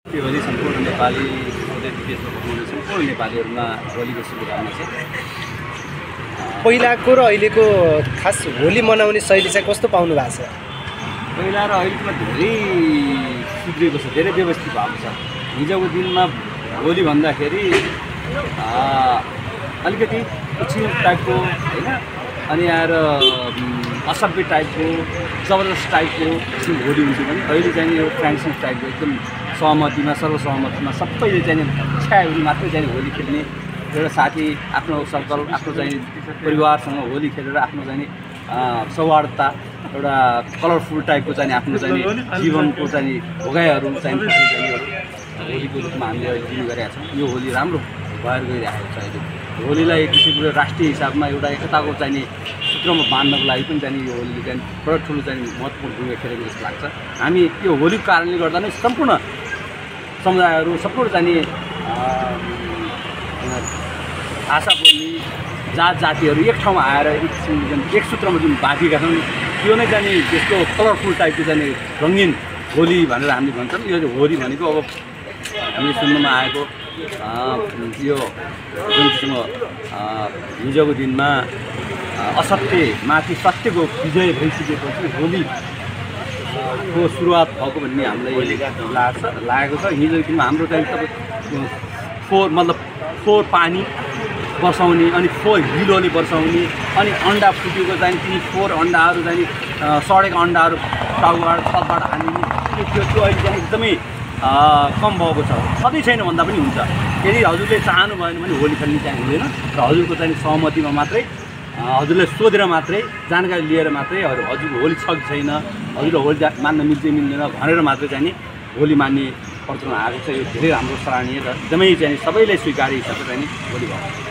होली सम्पूर्ण नेपाली देशमा बस्ने सम्पूर्ण नेपालीहरूमा होलीको शुभकामना छ। पहिलाको र अहिलेको खास होली मनाउने शैली चाहिँ कस्तो पाउनु भएको छ? पहिला र अहिलेमा धेरै सुध्रिएको छ, धेरै व्यवस्थित भएको छ। हिजोको दिनमा होली भन्दाखेरि अलिकति उछिन टाइपको होइन, अनि आएर असभ्य टाइपको जबरजस्त टाइपको होली हुन्थ्यो भने अहिले चाहिँ यो ट्रेडिसनल टाइपको एकदम सहमतिमा सर्वसहमतिमा सबैले चाहिँ छ्या होली मात्रै चाहिँ होली खेल्ने, एउटा साथी आफ्नो सर्कल आफ्नो चाहिँ परिवारसँग होली खेलेर आफ्नो चाहिँ सौहार्दता एउटा कलरफुल टाइपको चाहिँ आफ्नो चाहिँ जीवनको चाहिँ भोगाइहरू चाहिँ होलीको रूपमा हामीले अहिले लिने गरेका छौँ। यो होली राम्रो भएर गइरहेको छ। अहिले होलीलाई एक किसिमको राष्ट्रिय हिसाबमा एउटा एकताको चाहिँ सूत्रमा बाँध्नको लागि पनि चाहिँ यो होलीले चाहिँ बडो ठुलो चाहिँ महत्त्वपूर्ण भूमिका खेलेको जस्तो लाग्छ। हामी यो होलीको कारणले गर्दा नै सम्पूर्ण समुदायहरू सम्पूर्ण चाहिँ भाषा बोल्ने जात जातिहरू एक ठाउँमा आएर एक किसिमको एक सूत्रमा जुन बाँधिएका छन्, त्यो नै चाहिँ त्यस्तो कलरफुल टाइपको चाहिँ रङ्गीन होली भनेर हामीले भन्छौँ। यो होली भनेको अब हामीले सुन्नमा आएको यो जुन किसिमको हिजोको दिनमा असत्यमाथि सत्यको विजय भइसकेपछि होलीको सुरुवात भएको भन्ने हामीलाई लागेको छ। हिजोको दिनमा हाम्रो चाहिँ तपाईँ फोहोर पानी बर्साउने अनि फोहोर हिलोले बर्साउने अनि अन्डा फुटेको चाहिँ ती फोहोर अन्डाहरू चाहिँ सडेको अन्डाहरू टाउबाट छतबाट हानिने त्यो अहिले चाहिँ एकदमै कम भएको छ। सधैँ छैन भन्दा पनि हुन्छ। यदि हजुरले चाहनु भएन भने होली खेल्ने चाहिँ हुँदैन र हजुरको चाहिँ सहमतिमा मात्रै हजुरले सोधेर मात्रै जानकारी लिएर मात्रै हजुरको होली छ कि छैन, हजुरले होली मान्न मिल्छ मिल्दैन भनेर मात्रै चाहिँ होली मान्ने प्रचलन आएको छ। यो धेरै राम्रो सराहनीय र एकदमै चाहिँ सबैले स्वीकार्य हिसाबले चाहिँ होली भएको छ।